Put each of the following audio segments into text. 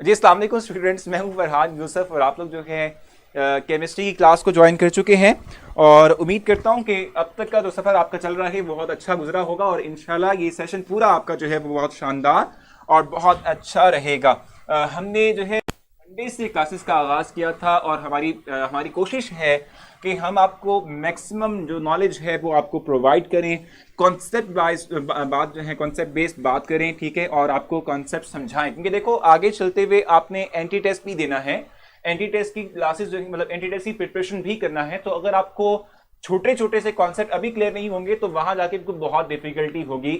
जी अस्सलाम वालेकुम स्टूडेंट्स, मैं हूं फरहान यूसुफ और आप लोग जो है केमिस्ट्री की क्लास को ज्वाइन कर चुके हैं और उम्मीद करता हूं कि अब तक का जो सफ़र आपका चल रहा है वो बहुत अच्छा गुजरा होगा और इंशाल्लाह ये सेशन पूरा आपका जो है वो बहुत शानदार और बहुत अच्छा रहेगा। हमने जो है मंडे से क्लासेस का आगाज़ किया था और हमारी कोशिश है कि हम आपको मैक्सिमम जो नॉलेज है वो आपको प्रोवाइड करें, कॉन्सेप्ट वाइज बात जो है कॉन्सेप्ट बेस्ड बात करें, ठीक है, और आपको कॉन्सेप्ट समझाएं क्योंकि देखो आगे चलते हुए आपने एंटी टेस्ट भी देना है। एंटी टेस्ट की क्लासेस जो है मतलब एंटी टेस्ट की प्रिपरेशन भी करना है, तो अगर आपको छोटे छोटे से कॉन्सेप्ट अभी क्लियर नहीं होंगे तो वहां जाके आपको बहुत डिफिकल्टी होगी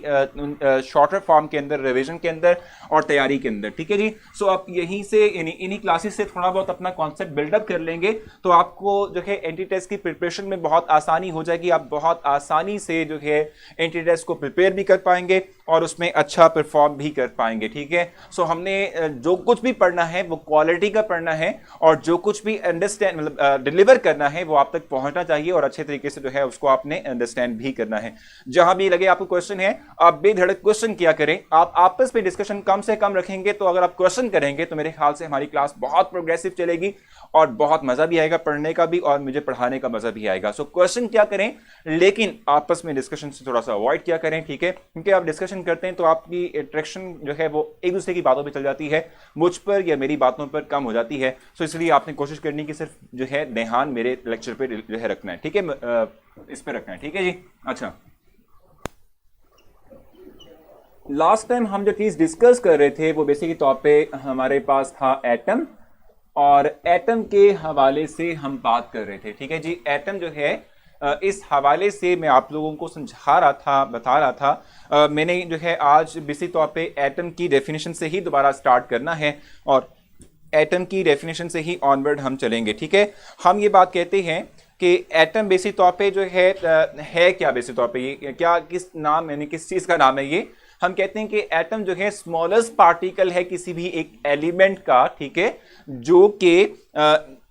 शॉर्टर फॉर्म के अंदर, रिवीजन के अंदर और तैयारी के अंदर, ठीक है जी। सो आप यहीं से इन्हीं क्लासेस से थोड़ा बहुत अपना कॉन्सेप्ट बिल्डअप कर लेंगे तो आपको जो है एंटी टेस्ट की प्रिपरेशन में बहुत आसानी हो जाएगी। आप बहुत आसानी से जो है एंटी टेस्ट को प्रिपेयर भी कर पाएंगे और उसमें अच्छा परफॉर्म भी कर पाएंगे, ठीक है। सो हमने जो कुछ भी पढ़ना है वो क्वालिटी का पढ़ना है और जो कुछ भी अंडरस्टैंड मतलब डिलीवर करना है वो आप तक पहुंचना चाहिए और अच्छे तरीके से जो है उसको आपने अंडरस्टैंड भी करना है। जहां भी लगे आपको क्वेश्चन है आप बेधड़क क्वेश्चन किया करें। आप आपस में डिस्कशन कम से कम रखेंगे तो अगर आप क्वेश्चन करेंगे तो मेरे ख्याल से हमारी क्लास बहुत प्रोग्रेसिव चलेगी और बहुत मजा भी आएगा पढ़ने का भी और मुझे पढ़ाने का मजा भी आएगा। सो क्वेश्चन क्या करें लेकिन आपस में डिस्कशन से थोड़ा सा अवॉइड क्या करें, ठीक है, क्योंकि आप डिस्कशन करते हैं तो आपकी इंटरेक्शन जो है वो एक दूसरे की बातों पर चल जाती है, मुझ पर या मेरी बातों पर कम हो जाती है। सो इसलिए आपने कोशिश करनी कि सिर्फ जो है ध्यान मेरे लेक्चर पे जो है रखना है, ठीक है, इस पे रखना है, ठीक है जी। अच्छा, लास्ट टाइम हम जो चीज डिस्कस कर रहे थे वो बेसिकली तौर पे हमारे पास था एटम और एटम के हवाले से हम बात कर रहे थे, ठीक है जी। एटम जो है इस हवाले से मैं आप लोगों को समझा रहा था, बता रहा था। मैंने जो है आज बेसिक तौर पे एटम की डेफिनेशन से ही दोबारा स्टार्ट करना है और एटम की डेफिनेशन से ही ऑनवर्ड हम चलेंगे, ठीक है। हम ये बात कहते हैं कि एटम बेसिक तौर पे जो है क्या, बेसिक तौर पे ये क्या, किस नाम यानी किस चीज़ का नाम है ये। हम कहते हैं कि एटम जो है स्मॉलेस्ट पार्टिकल है किसी भी एक एलिमेंट का, ठीक है, जो कि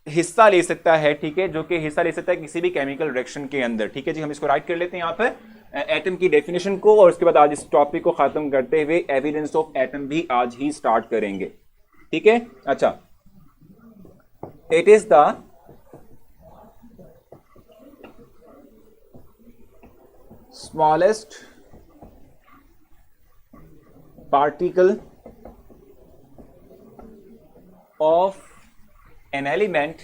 हिस्सा ले सकता है, ठीक है, जो कि हिस्सा ले सकता है किसी भी केमिकल रिएक्शन के अंदर, ठीक है जी। हम इसको राइट कर लेते हैं यहाँ पर एटम की डेफिनेशन को और उसके बाद आज इस टॉपिक को खत्म करते हुए एविडेंस ऑफ एटम भी आज ही स्टार्ट करेंगे, ठीक है। अच्छा, it is the smallest particle of an element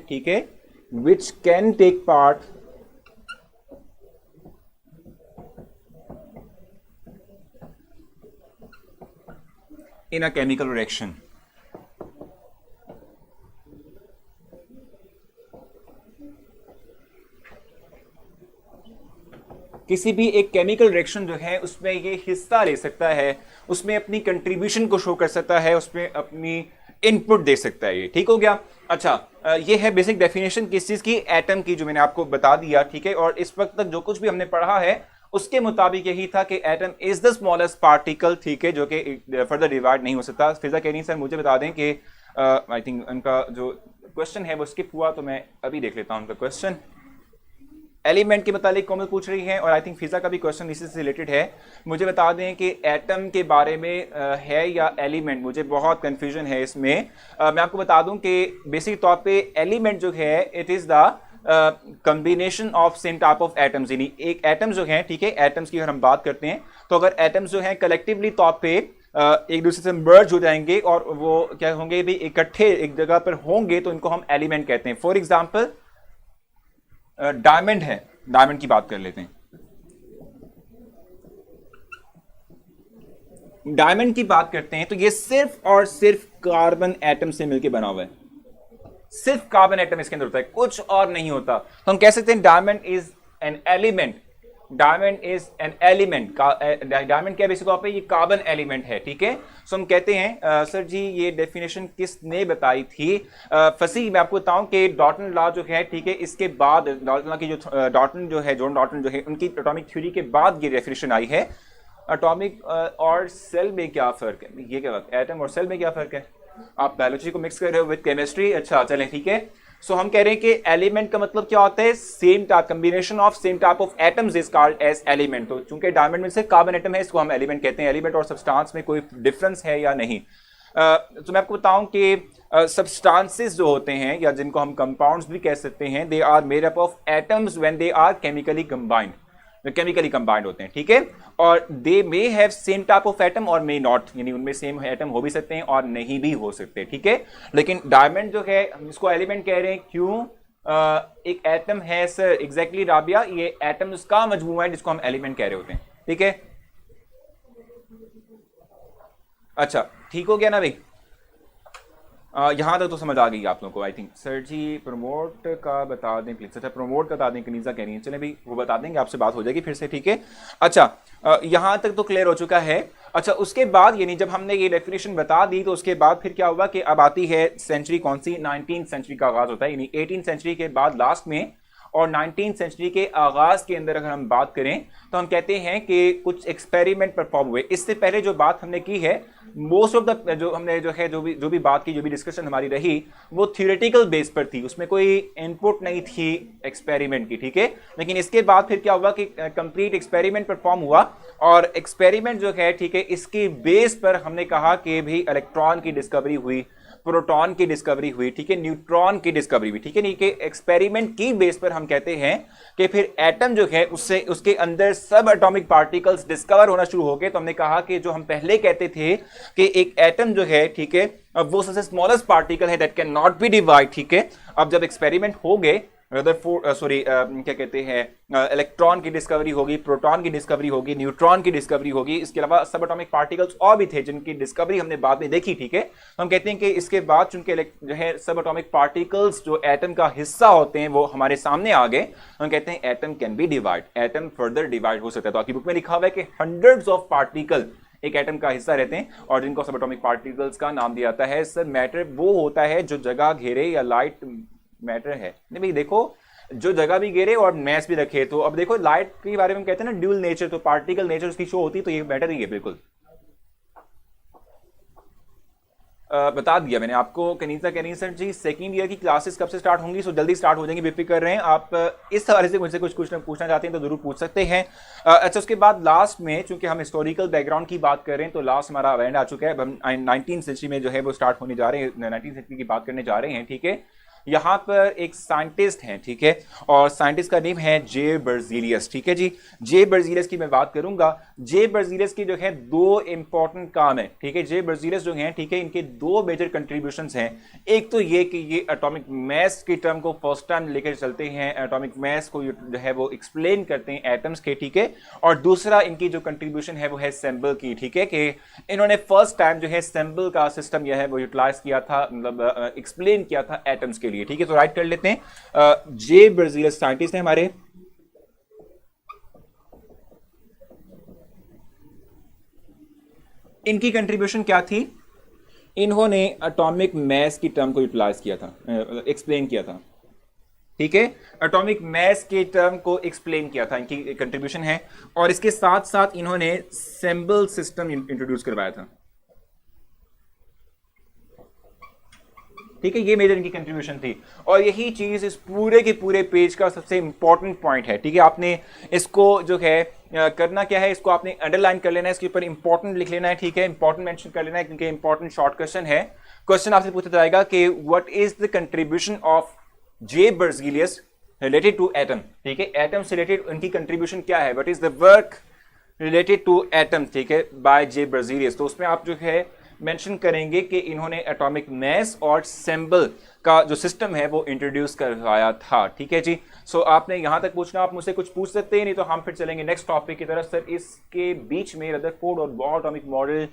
ठीक है, which can take part in a chemical reaction। किसी भी एक केमिकल रिएक्शन जो है उसमें ये हिस्सा ले सकता है, उसमें अपनी कंट्रीब्यूशन को शो कर सकता है, उसमें अपनी इनपुट दे सकता है, ये ठीक हो गया। अच्छा, ये है बेसिक डेफिनेशन किस चीज की, एटम की, जो मैंने आपको बता दिया, ठीक है। और इस वक्त तक जो कुछ भी हमने पढ़ा है उसके मुताबिक यही था कि atom is the smallest particle, ठीक है, जो कि फर्दर डिवाइड नहीं हो सकता। फिजा कह रही सर मुझे बता दें कि आई थिंक उनका जो क्वेश्चन है वो स्किप हुआ, तो मैं अभी देख लेता हूं उनका क्वेश्चन। एलिमेंट के मुतालिक कोमल पूछ रही है और आई थिंक फिजा का भी क्वेश्चन इसी से रिलेटेड है। मुझे बता दें कि एटम के बारे में है या एलिमेंट, मुझे बहुत कंफ्यूजन है इसमें। मैं आपको बता दूं कि बेसिक तौर पे एलिमेंट जो है it is the combination of same type of atoms, यानी एक एटम्स जो है, ठीक है, एटम्स की अगर हम बात करते हैं तो अगर एटम्स जो है कलेक्टिवली तौर पे एक दूसरे से मर्ज हो जाएंगे और वो क्या होंगे भी इकट्ठे एक जगह पर होंगे तो इनको हम एलिमेंट कहते हैं। फॉर एग्जाम्पल डायमंड है, डायमंड की बात कर लेते हैं। डायमंड की बात करते हैं तो ये सिर्फ और सिर्फ कार्बन एटम से मिलकर बना हुआ है, सिर्फ कार्बन एटम इसके अंदर होता है, कुछ और नहीं होता। तो हम कह सकते हैं diamond is an element, diamond is an element. Diamond क्या बेसिक तौर पे ये कार्बन एलिमेंट है, ठीक है। सो हम कहते हैं सर जी ये डेफिनेशन किसने बताई थी? फसी मैं आपको बताऊं कि डॉल्टन लॉ जो है, ठीक है, इसके बाद डॉल्टन लॉ की जो डॉल्टन जो है, जॉन डॉल्टन जो है, उनकी एटॉमिक थ्योरी के बाद ये डेफिनेशन आई है। एटॉमिक और सेल में क्या फर्क है, ये क्या बात, एटम और सेल में क्या फर्क है? आप बायोलॉजी को मिक्स कर रहे हो विद केमिस्ट्री। अच्छा चलें ठीक है। सो हम कह रहे हैं कि एलिमेंट का मतलब क्या होता है, same type, combination of same type of atoms is called as element. तो चूंकि डायमंड में से कार्बन एटम है, इसको हम एलिमेंट कहते हैं। एलिमेंट और सब्सटेंस में कोई डिफरेंस है या नहीं? तो मैं आपको बताऊं कि सब्सटेंसेस जो होते हैं या जिनको हम कंपाउंड्स भी कह सकते हैं, they are made up of atoms when they are chemically combined, chemically combined होते हैं, ठीक है। और they may have same type of atom और मे नॉट, यानी उनमें सेम एटम हो भी सकते हैं और नहीं भी हो सकते, ठीक है। लेकिन डायमंड जो है हम इसको एलिमेंट कह रहे हैं, क्यों? एक एटम है सर, एग्जैक्टली राबिया, ये एटम्स का मजमूआ है जिसको हम एलिमेंट कह रहे होते हैं, ठीक है। अच्छा, ठीक हो गया ना भाई? यहां तक तो समझ आ गई आप लोगों को I think. Sir ji promote का बता दें प्लीज। अच्छा, प्रमोट का बता दें, कनीजा कह रही है, चले भाई वो बता देंगे, आपसे बात हो जाएगी फिर से, ठीक है। अच्छा, यहां तक तो क्लियर हो चुका है। अच्छा, उसके बाद यानी जब हमने ये डेफिनेशन बता दी तो उसके बाद फिर क्या हुआ कि अब आती है सेंचुरी, कौन सी? 19th सेंचुरी का आगाज होता है, यानी 18th सेंचुरी के बाद लास्ट में और 19th सेंचुरी के आगाज के अंदर अगर हम बात करें तो हम कहते हैं कि कुछ एक्सपेरिमेंट परफॉर्म हुए। इससे पहले जो बात हमने की है, मोस्ट ऑफ द जो हमने जो है जो भी बात की, जो भी डिस्कशन हमारी रही, वो थियोरेटिकल बेस पर थी, उसमें कोई इनपुट नहीं थी एक्सपेरिमेंट की, ठीक है। लेकिन इसके बाद फिर क्या हुआ कि कंप्लीट एक्सपेरिमेंट परफॉर्म हुआ और एक्सपेरिमेंट जो है, ठीक है, इसके बेस पर हमने कहा कि भी इलेक्ट्रॉन की डिस्कवरी हुई, प्रोटॉन की डिस्कवरी हुई, ठीक है, न्यूट्रॉन की डिस्कवरी हुई, ठीक है। नहीं कि एक्सपेरिमेंट की बेस पर हम कहते हैं कि फिर एटम जो है उससे उसके अंदर सब एटॉमिक पार्टिकल्स डिस्कवर होना शुरू हो गए। तो हमने कहा कि जो हम पहले कहते थे कि एक एटम जो है, ठीक है, अब वो सबसे स्मॉलेस्ट पार्टिकल है that can not be divide, ठीक है। अब जब एक्सपेरिमेंट हो गए, क्या कहते हैं, इलेक्ट्रॉन की डिस्कवरी होगी, प्रोटॉन की डिस्कवरी होगी, न्यूट्रॉन की डिस्कवरी होगी, इसके अलावा सब एटॉमिक पार्टिकल्स और भी थे जिनकी डिस्कवरी हमने बाद में देखी, ठीक है। तो हम कहते हैं कि इसके बाद चूंकि जो है सब एटॉमिक पार्टिकल्स जो एटम का हिस्सा होते हैं वो हमारे सामने आ गए, हम कहते हैं atom can be divide, atom further divide हो सकता है। तो आपकी बुक में लिखा हुआ है कि हंड्रेड्स ऑफ पार्टिकल एक एटम का हिस्सा रहते हैं और जिनको सब एटॉमिक पार्टिकल्स का नाम दिया जाता है। सर मैटर वो होता है जो जगह घेरे या लाइट मैटर है? नहीं भाई, देखो, जो जगह भी घेरे और मैस भी रखे। तो अब देखो लाइट के बारे में हम कहते हैं ना ड्यूल नेचर, तो पार्टिकल नेचर उसकी शो होती है, तो ये मैटर ही है बिल्कुल। बता दिया मैंने आपको। कनीजा कह रही सर जी सेकंड ईयर की क्लासेस कब से स्टार्ट होंगी? सो जल्दी स्टार्ट हो जाएंगी, बेफिक्र कर रहे हैं आप। इस हवाले से मुझसे कुछ पूछना चाहते हैं तो जरूर पूछ सकते हैं। अच्छा, उसके बाद लास्ट में चूंकि हम हिस्टोरिकल बैकग्राउंड की बात कर रहे हैं तो लास्ट हमारा एंड आ चुका है। अब हम 19th सेंचुरी में जो है वो स्टार्ट होने जा रहे हैं, 19th सेंचुरी की बात करने जा रहे हैं, ठीक है। यहाँ पर एक साइंटिस्ट हैं, ठीक है, और साइंटिस्ट का नेम है जे बर्जीलियस, ठीक है जी। जे बर्जीलियस की मैं बात करूंगा। जे बर्जीलियस की जो है दो इंपॉर्टेंट काम है, ठीक है। जे बर्जीलियस जो हैं, ठीक है, इनके दो मेजर कंट्रीब्यूशंस हैं। एक तो ये कि ये एटॉमिक मैस की टर्म को फर्स्ट टाइम लेकर चलते हैं, एटॉमिक मैस को जो है वो एक्सप्लेन करते हैं एटम्स के, ठीक है। और दूसरा इनकी जो कंट्रीब्यूशन है वो है सैम्बल की, ठीक है, कि इन्होंने फर्स्ट टाइम जो है सैम्बल का सिस्टम यह है वो यूटिलाइज किया था, मतलब एक्सप्लेन किया था एटम्स के लिए, ठीक है। तो राइट कर लेते हैं। जे बर्जीलियस साइंटिस्ट हैं हमारे। इनकी कंट्रीब्यूशन क्या थी? इन्होंने एटॉमिक मैस की टर्म को यूटिलाइज किया था, एक्सप्लेन किया था, ठीक है। एटॉमिक मैस के टर्म को एक्सप्लेन किया था, इनकी कंट्रीब्यूशन है। और इसके साथ साथ इन्होंने सैम्बल सिस्टम इंट्रोड्यूस करवाया था, ठीक है। ये मेजर इनकी कंट्रीब्यूशन थी और यही चीज इस पूरे के पूरे पेज का सबसे इंपॉर्टेंट पॉइंट है, ठीक है। आपने इसको जो है करना क्या है, इसको आपने अंडरलाइन कर लेना है, इसके ऊपर इंपॉर्टेंट लिख लेना है, ठीक है, इंपॉर्टेंट मेंशन कर लेना है क्योंकि इंपॉर्टेंट शॉर्ट क्वेश्चन है। क्वेश्चन आपसे पूछा जाएगा कि what is the contribution of J Berzelius related to atom, ठीक है। एटम से रिलेटेड उनकी कंट्रीब्यूशन क्या है, what is the work related to atom, ठीक है, बाय जे बर्जीलियस। तो उसमें आप जो है मेंशन करेंगे कि इन्होंने एटॉमिक मैस और सैम्बल का जो सिस्टम है वो इंट्रोड्यूस करवाया था, ठीक है जी। सो आपने यहां तक पूछना, आप मुझसे कुछ पूछ सकते हैं, नहीं तो हम फिर चलेंगे नेक्स्ट टॉपिक की तरफ। सर इसके बीच में रदरफोर्ड और बोह्र एटॉमिक मॉडल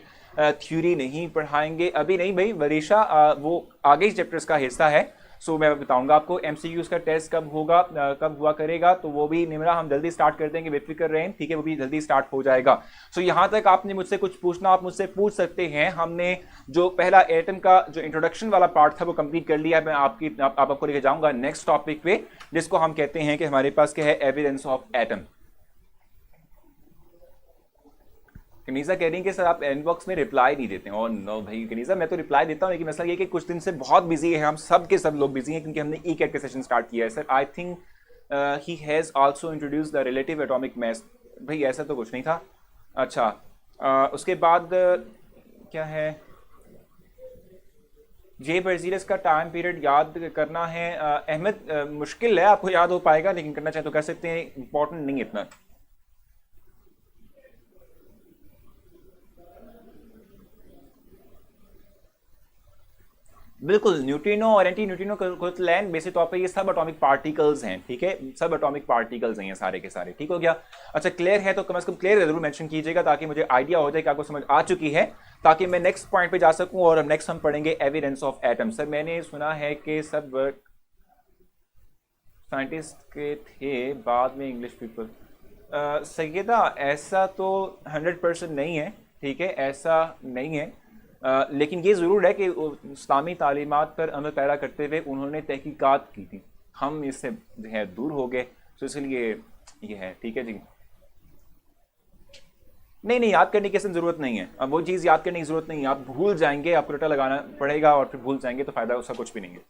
थ्योरी नहीं पढ़ाएंगे? अभी नहीं भाई, वरीशा वो आगे चैप्टर्स का हिस्सा है। सो मैं बताऊंगा आपको एमसीक्यूज का टेस्ट कब होगा, कब हुआ करेगा, तो वो भी निमरा हम जल्दी स्टार्ट कर देंगे, बेफिक्र रहें, ठीक है, वो भी जल्दी स्टार्ट हो जाएगा। सो यहां तक आपने मुझसे कुछ पूछना, आप मुझसे पूछ सकते हैं। हमने जो पहला एटम का जो इंट्रोडक्शन वाला पार्ट था वो कंप्लीट कर लिया। मैं आपको लेके जाऊंगा नेक्स्ट टॉपिक पे, जिसको हम कहते हैं कि हमारे पास क्या है, एविडेंस ऑफ एटम। कनीज़ा कह रही है कि सर आप इनबॉक्स में रिप्लाई नहीं देते हैं। और नो भाई कनीज़ा, मैं तो रिप्लाई देता हूँ, लेकिन मसला ये कि कुछ दिन से बहुत बिजी है, हम सब के सब लोग बिजी हैं क्योंकि हमने ई कैट का सेशन स्टार्ट किया है sir. I think he has also introduce the relative atomic mass. भाई ऐसा तो कुछ नहीं था। अच्छा, उसके बाद क्या है, जे बर्जीरस का टाइम पीरियड याद करना है। अहमद मुश्किल है, आपको याद हो पाएगा, लेकिन करना चाहे तो कर सकते हैं, इंपॉर्टेंट नहीं इतना। बिल्कुल, न्यूट्रिनो और एंटी न्यूट्रिनो क्रिस्टलाइन बेसिक तौर पे ये सब एटॉमिक पार्टिकल्स हैं, ठीक है, सब एटॉमिक पार्टिकल्स हैं ये सारे के सारे, ठीक हो गया। अच्छा, क्लियर है तो कम से कम क्लियर जरूर मेंशन कीजिएगा ताकि मुझे आइडिया हो जाए कि आपको समझ आ चुकी है, ताकि मैं नेक्स्ट पॉइंट पे जा सकूं। और अब नेक्स्ट हम पढ़ेंगे एविडेंस ऑफ एटम। सर मैंने सुना है कि सब साइंटिस्ट के थे, बाद में इंग्लिश पीपल। सैयदा ऐसा तो 100% नहीं है, ठीक है, ऐसा नहीं है। लेकिन ये ज़रूर है कि इस्लामी तालीमात पर अमल पैरा करते हुए उन्होंने तहकीकात की थी, हम इससे जो है दूर हो गए, तो इसलिए ये है, ठीक है जी। नहीं नहीं, याद करने की ऐसी ज़रूरत नहीं है, अब वो चीज़ याद करने की ज़रूरत नहीं है, आप भूल जाएंगे, आपको रटा लगाना पड़ेगा और फिर भूल जाएंगे तो फ़ायदा उसका कुछ भी नहीं है।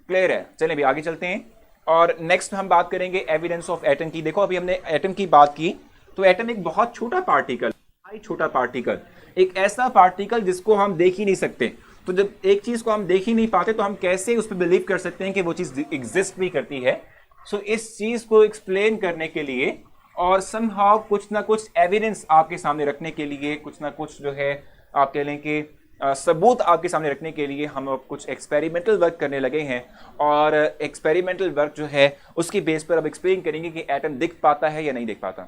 क्लियर है, चलें भी आगे चलते हैं। और नेक्स्ट हम बात करेंगे एविडेंस ऑफ एटम की। देखो अभी हमने एटम की बात की, तो एटम एक बहुत छोटा पार्टिकल, छोटा पार्टिकल, एक ऐसा पार्टिकल जिसको हम देख ही नहीं सकते। तो जब एक चीज को हम देख ही नहीं पाते तो हम कैसे उस पर बिलीव कर सकते हैं कि वो चीज एग्जिस्ट भी करती है। सो इस चीज को एक्सप्लेन करने के लिए और समहाउ कुछ ना कुछ एविडेंस आपके सामने रखने के लिए, कुछ ना कुछ जो है आप कह लें कि सबूत आपके सामने रखने के लिए हम अब कुछ एक्सपेरिमेंटल वर्क करने लगे हैं। और एक्सपेरिमेंटल वर्क जो है उसकी बेस पर अब एक्सप्लेन करेंगे कि एटम दिख पाता है या नहीं दिख पाता।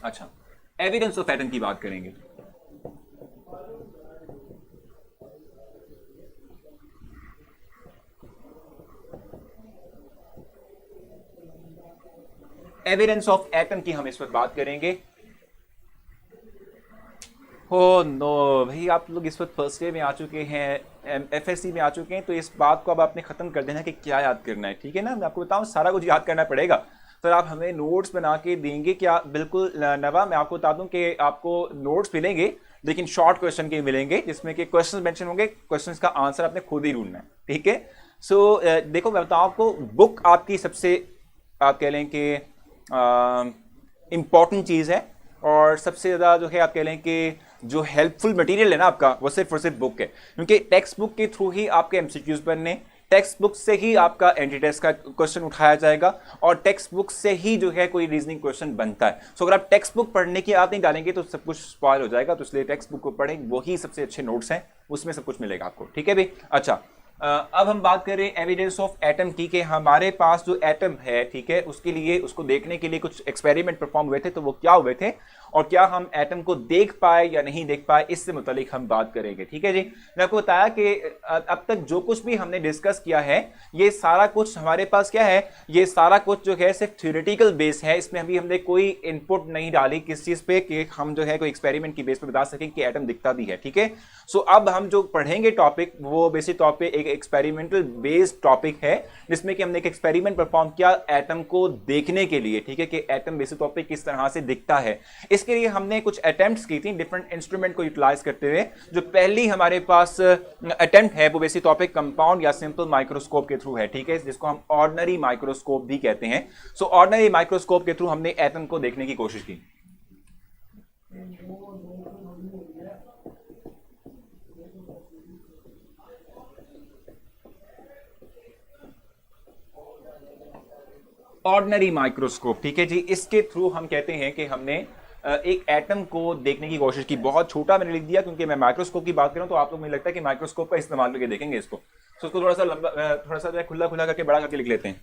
अच्छा, एविडेंस ऑफ एटम की बात करेंगे। एविडेंस ऑफ एटम की हम इस वक्त बात करेंगे। हो नो भाई, आप लोग इस वक्त फर्स्ट ईयर में आ चुके हैं, एफएससी में आ चुके हैं, तो इस बात को अब आपने खत्म कर देना कि क्या याद करना है, ठीक है ना। मैं आपको बताऊं सारा कुछ याद करना पड़ेगा, तो आप हमें नोट्स बना के देंगे क्या? बिल्कुल नवा, मैं आपको बता दूं कि आपको नोट्स मिलेंगे लेकिन शॉर्ट क्वेश्चन के मिलेंगे, जिसमें कि क्वेश्चन मेंशन होंगे, क्वेश्चन का आंसर आपने खुद ही ढूंढना है, ठीक है। सो देखो मैं बताऊं आपको, बुक आपकी सबसे आप कह लें कि इम्पॉर्टेंट चीज़ है, और सबसे ज़्यादा जो है आप कह लें कि जो हेल्पफुल मटेरियल है ना आपका, वो सिर्फ और सिर्फ बुक है, क्योंकि टेक्स्ट बुक के थ्रू ही आपके एमसीक्यूज बनने, टेक्स्ट बुक से ही आपका एंटी टेस्ट का क्वेश्चन उठाया जाएगा, और टेक्स्ट बुक से ही जो है कोई रीजनिंग क्वेश्चन बनता है। सो अगर आप टेक्स्ट बुक पढ़ने की आदत नहीं डालेंगे तो सब कुछ स्पॉइल हो जाएगा, तो इसलिए टेक्स्ट बुक को पढ़ें, वही सबसे अच्छे नोट्स हैं, उसमें सब कुछ मिलेगा आपको, ठीक है भाई। अच्छा, अब हम बात करें एविडेंस ऑफ एटम की, कि हमारे पास जो एटम है, ठीक है, उसके लिए, उसको देखने के लिए कुछ एक्सपेरिमेंट परफॉर्म हुए थे, तो वो क्या हुए थे और क्या हम एटम को देख पाए या नहीं देख पाए, इससे मुतालिक हम बात करेंगे, ठीक है जी। मैं आपको बताया कि अब तक जो कुछ भी हमने डिस्कस किया है, ये सारा कुछ हमारे पास क्या है, ये सारा कुछ जो है सिर्फ थ्योरेटिकल बेस है, इसमें अभी हमने कोई इनपुट नहीं डाली किस चीज पे कि हम जो है कोई एक्सपेरिमेंट की बेस पे बता सकें कि एटम दिखता भी है, ठीक है। सो अब हम जो पढ़ेंगे टॉपिक, वो बेसिक तौर पे एक एक्सपेरिमेंटल बेस्ड टॉपिक है, जिसमें कि हमने एक एक्सपेरिमेंट परफॉर्म किया एटम को देखने के लिए, ठीक है, कि एटम बेसिक तौर पे किस तरह से दिखता है। इसके लिए हमने कुछ अटेम्प्ट्स की थी डिफरेंट इंस्ट्रूमेंट को यूटिलाइज करते हुए। जो पहली हमारे पास अटेम्प्ट है वो बेसिक तौर पे कंपाउंड या सिंपल माइक्रोस्कोप के थ्रू है, ठीक है, जिसको हम ऑर्डिनरी माइक्रोस्कोप भी कहते हैं। सो ऑर्डिनरी माइक्रोस्कोप के थ्रू हमने एटम को देखने की कोशिश की। ऑर्डिनरी माइक्रोस्कोप, ठीक है जी, इसके थ्रू हम कहते हैं कि हमने एक एटम को देखने की कोशिश की। बहुत छोटा मैंने लिख दिया क्योंकि मैं माइक्रोस्कोप की बात करूं तो आप लोग, मुझे लगता है कि माइक्रोस्कोप का इस्तेमाल करके देखेंगे इसको, तो उसको थोड़ा सा लंबा, थोड़ा सा खुला खुला करके बड़ा करके लिख लेते हैं।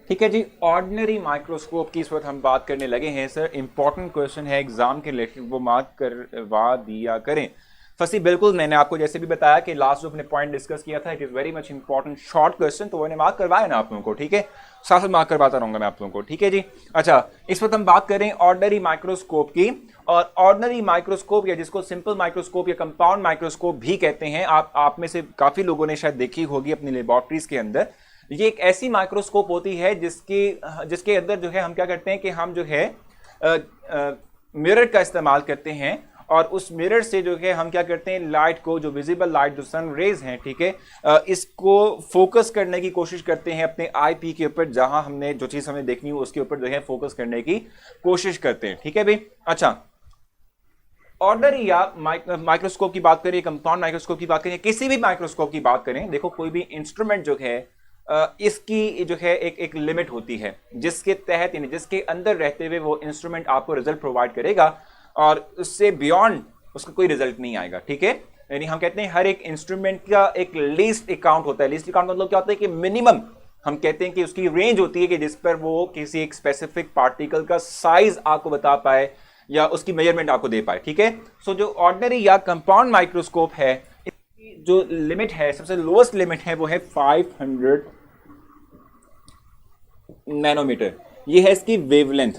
ठीक है जी, ऑर्डिनरी माइक्रोस्कोप की इस वक्त हम बात करने लगे हैं। सर इंपॉर्टेंट क्वेश्चन है एग्जाम के रिलेटेड, वो मार्क करवा दिया करें। फंसी बिल्कुल, मैंने आपको जैसे भी बताया कि लास्ट जो अपने पॉइंट डिस्कस किया था, it is very much important short question, तो मैंने मार्क करवाया ना आप लोगों को, ठीक है, साथ साथ मार्क करवाता रहूंगा मैं आप लोगों को, ठीक है जी। अच्छा, इस वक्त हम बात करें ऑर्डिनरी माइक्रोस्कोप की, और ऑर्डिनरी माइक्रोस्कोप या जिसको सिंपल माइक्रोस्कोप या कंपाउंड माइक्रोस्कोप भी कहते हैं, आप में से काफी लोगों ने शायद देखी होगी अपनी लेबोरेटरीज के अंदर। ये एक ऐसी माइक्रोस्कोप होती है जिसके अंदर जो है हम क्या करते हैं कि हम जो है मिरर का इस्तेमाल करते हैं, और उस मिरर से जो है हम क्या करते हैं, लाइट को, जो विजिबल लाइट, जो सन रेज हैं, ठीक है, इसको फोकस करने की कोशिश करते हैं अपने आई पी के ऊपर, जहां हमने जो चीज हमें देखनी हो उसके ऊपर जो है फोकस करने की कोशिश करते हैं, ठीक है भाई। अच्छा, ऑर्डिनरी या माइक्रोस्कोप की बात करें, कंपाउंड माइक्रोस्कोप की बात करें, किसी भी माइक्रोस्कोप की बात करें, देखो कोई भी इंस्ट्रूमेंट जो है इसकी जो है एक लिमिट होती है जिसके तहत, यानी जिसके अंदर रहते हुए वो इंस्ट्रूमेंट आपको रिजल्ट प्रोवाइड करेगा, और उससे बियॉन्ड उसका कोई रिजल्ट नहीं आएगा, ठीक है। यानी हम कहते हैं हर एक इंस्ट्रूमेंट का एक लीस्ट अकाउंट होता है। लीस्ट अकाउंट मतलब क्या होता है कि मिनिमम हम कहते हैं कि उसकी रेंज होती है कि जिस पर वो किसी एक स्पेसिफिक पार्टिकल का साइज आपको बता पाए या उसकी मेजरमेंट आपको दे पाए, ठीक है। सो जो ऑर्डिनरी या कंपाउंड माइक्रोस्कोप है, इसकी जो लिमिट है, सबसे लोएस्ट लिमिट है, वो है 500 नैनोमीटर। ये है इसकी वेवलेंथ,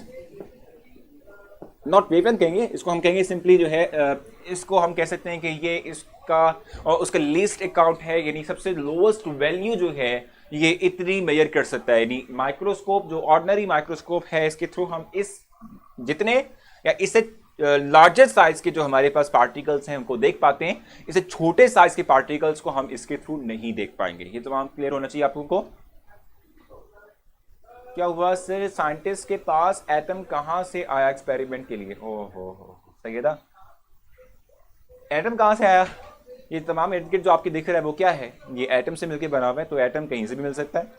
नॉट वेवलेंथ कहेंगे इसको, हम कहेंगे सिंपली जो है इसको हम कह सकते हैं कि ये इसका और उसका लीस्ट अकाउंट है, यानी सबसे लोएस्ट वैल्यू जो है ये इतनी मेजर कर सकता है। यानी माइक्रोस्कोप, जो ऑर्डिनरी माइक्रोस्कोप है, इसके थ्रू हम इस जितने या इससे लार्जर साइज के जो हमारे पास पार्टिकल्स हैं उनको देख पाते हैं, इससे छोटे साइज के पार्टिकल्स को हम इसके थ्रू नहीं देख पाएंगे। ये तमाम क्लियर होना चाहिए आप लोगों को। क्या हुआ सर, साइंटिस्ट के पास एटम कहां से आया एक्सपेरिमेंट के लिए? हो सही था, एटम कहां से आया? ये तमाम इर्द गिर्द जो आपके दिख रहा है वो क्या है? ये एटम से मिलकर बना हुआ है, तो एटम कहीं से भी मिल सकता है।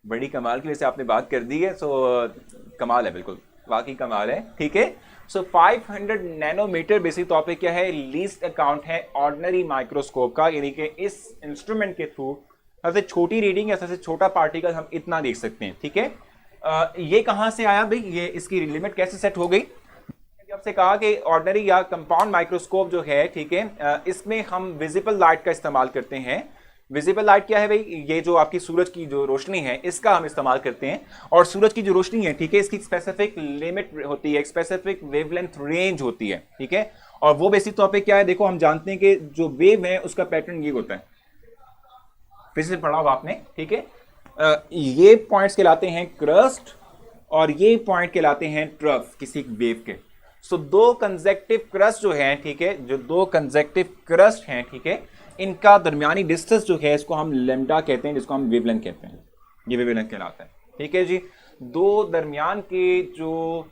बड़ी कमाल की वजह से आपने बात कर दी है, सो कमाल है, बिल्कुल वाकई कमाल है, ठीक है। सो 500 नैनोमीटर बेसिक तौर पे क्या है, लीस्ट अकाउंट है ऑर्डिनरी माइक्रोस्कोप का, यानी कि इस इंस्ट्रूमेंट के थ्रू सबसे छोटी रीडिंग या सबसे छोटा पार्टिकल हम इतना देख सकते हैं, ठीक है। ये कहां से आया भाई, ये इसकी लिमिट कैसे सेट हो गई? आपसे कहा कि ऑर्डिनरी या कंपाउंड माइक्रोस्कोप जो है, ठीक है, इसमें हम विजिबल लाइट का इस्तेमाल करते हैं। विजिबल लाइट क्या है भाई? ये जो आपकी सूरज की जो रोशनी है इसका हम इस्तेमाल करते हैं, और सूरज की जो रोशनी है, ठीक है, इसकी स्पेसिफिक लिमिट होती है, स्पेसिफिक वेवलेंथ रेंज होती है, ठीक है। और वो बेसिक तौर पे क्या है, देखो हम जानते हैं कि जो वेव है उसका पैटर्न ये होता है, फिजिक्स पढ़ा होगा आपने, ठीक है। ये पॉइंट्स कहलाते हैं क्रस्ट और ये पॉइंट कहलाते हैं ट्रफ किसी वेव के। सो दो कंसेक्टिव क्रस्ट जो है, ठीक है, जो दो कंसेक्टिव क्रस्ट हैं, ठीक है, इनका दरमियानी डिस्टेंस जो है इसको हम लैम्डा कहते हैं, जिसको हम वेवलेंथ कहते हैं, ये वेवलेंथ कहलाता है, ठीक है जी। दो दरमियान के जो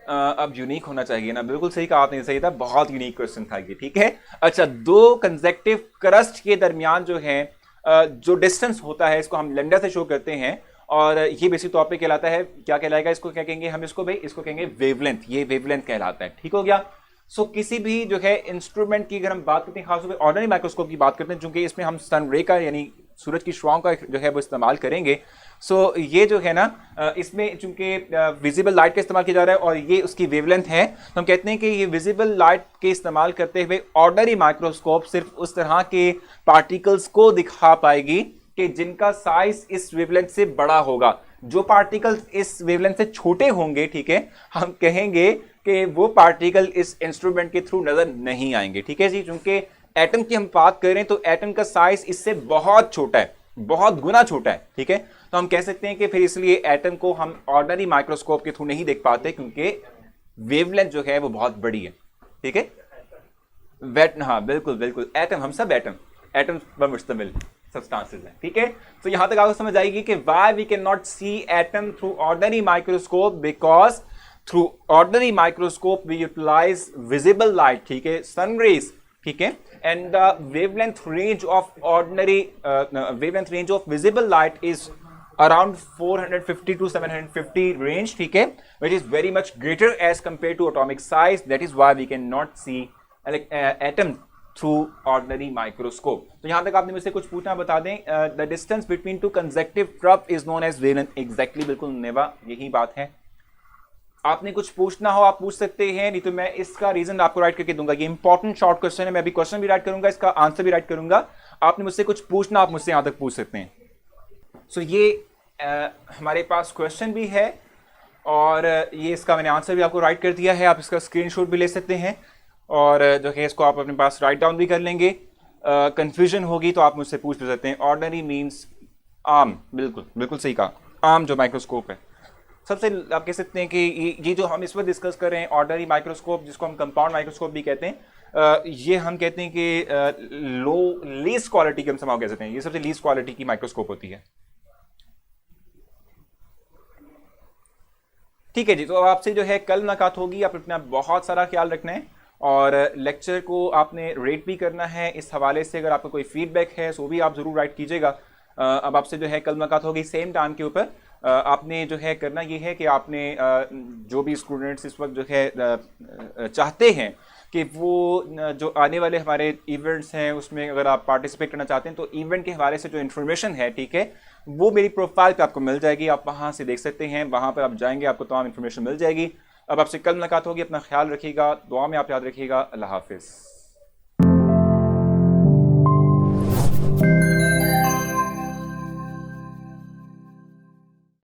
अब यूनिक होना चाहिए ना, बिल्कुल सही कहा आपने, सही था, बहुत यूनिक क्वेश्चन था ये, ठीक है। अच्छा, दो कंसेक्टिव क्रस्ट के दरमियान जो है जो डिस्टेंस होता है इसको हम लैम्डा से शो करते हैं, और ये बेसिक तौर पे कहलाता है, क्या कहलाएगा इसको, क्या कहेंगे हम इसको भाई, इसको कहेंगे वेवलेंथ, ये वेवलेंथ कहलाता है, ठीक हो गया। सो किसी भी जो है इंस्ट्रूमेंट की अगर हम बात करते हैं, खासतौर पर ऑर्डिनरी माइक्रोस्कोप की बात करते हैं, चूंकि इसमें हम सन रे का यानी सूरज की शुआओं का जो है वो इस्तेमाल करेंगे। सो ये जो है ना, इसमें चूंकि विजिबल लाइट का इस्तेमाल किया जा रहा है और ये उसकी वेवलेंथ है, तो हम कहते हैं कि ये विजिबल लाइट के इस्तेमाल करते हुए ऑर्डिनरी माइक्रोस्कोप सिर्फ उस तरह के पार्टिकल्स को दिखा पाएगी कि जिनका साइज इस वेवलेंथ से बड़ा होगा। जो पार्टिकल्स इस वेवलेंथ से छोटे होंगे, ठीक है, हम कहेंगे कि वो पार्टिकल इस इंस्ट्रूमेंट के थ्रू नजर नहीं आएंगे, ठीक है जी। क्योंकि एटम की हम बात करें तो एटम का साइज इससे बहुत छोटा है, बहुत गुना छोटा है, ठीक है। तो हम कह सकते हैं कि फिर इसलिए एटम को हम ऑर्डिनरी माइक्रोस्कोप के थ्रू नहीं देख पाते, क्योंकि वेवलेंथ जो है वो बहुत बड़ी है, ठीक है। हाँ बिल्कुल बिल्कुल, एटम, हम सब एटम पर मुश्तमिल सब्सटेंसेस हैं, ठीक है। तो यहां तक आपको समझ आएगी कि why we can not see atom through ordinary microscope, because through ordinary microscope we utilise visible light, ठीक है, सन रेज, ठीक है, and the wavelength range of visible light is around 450 to 750 range, ठीक है, which is very much greater as compared to atomic size. That is why we cannot see atom through ordinary microscope. तो यहां तक आपने मुझसे कुछ पूछना, बता दें। the distance between two consecutive trough is known as wavelength. Exactly, बिल्कुल नेवा, यही बात है। आपने कुछ पूछना हो आप पूछ सकते हैं, नहीं तो मैं इसका रीजन आपको राइट करके दूंगा। ये इंपॉर्टेंट शॉर्ट क्वेश्चन है, मैं अभी क्वेश्चन भी राइट करूंगा, इसका आंसर भी राइट करूंगा। आपने मुझसे कुछ पूछना, आप मुझसे यहां तक पूछ सकते हैं। सो ये हमारे पास क्वेश्चन भी है और ये इसका मैंने आंसर भी आपको राइट कर दिया है। आप इसका स्क्रीनशॉट भी ले सकते हैं और जो है इसको आप अपने पास राइट डाउन भी कर लेंगे। कंफ्यूजन होगी तो आप मुझसे पूछ भी सकते हैं। ऑर्डिनरी मीन्स आम, बिल्कुल बिल्कुल सही कहा, आम जो माइक्रोस्कोप है। सबसे आप कह सकते हैं कि ये जो हम इस वक्त डिस्कस कर रहे हैं ऑर्डिनरी माइक्रोस्कोप, जिसको हम कंपाउंड माइक्रोस्कोप भी कहते हैं, ये हम कहते हैं कि लो लीस्ट क्वालिटी की हम समाव कह सकते हैं, ये सबसे लीस्ट क्वालिटी की माइक्रोस्कोप होती है। ठीक है जी, तो अब आपसे जो है कल मुलाकात होगी। आप अपना बहुत सारा ख्याल रखना है और लेक्चर को आपने रेट भी करना है। इस हवाले से अगर आपका कोई फीडबैक है तो भी आप ज़रूर राइट कीजिएगा। अब आपसे जो है कल मुलाकात होगी सेम टाइम के ऊपर। आपने जो है करना ये है कि आपने जो भी स्टूडेंट्स इस वक्त जो है चाहते हैं कि वो जो आने वाले हमारे इवेंट्स हैं उसमें अगर आप पार्टिसिपेट करना चाहते हैं तो इवेंट के हवाले से जो इन्फॉर्मेशन है, ठीक है, वो मेरी प्रोफाइल पे आपको मिल जाएगी। आप वहाँ से देख सकते हैं, वहाँ पर आप जाएंगे आपको तमाम इन्फॉर्मेशन मिल जाएगी। अब आपसे कल मुलाकात होगी, अपना ख्याल रखिएगा, दुआ में आप याद रखिएगा। अल्लाह हाफिज़।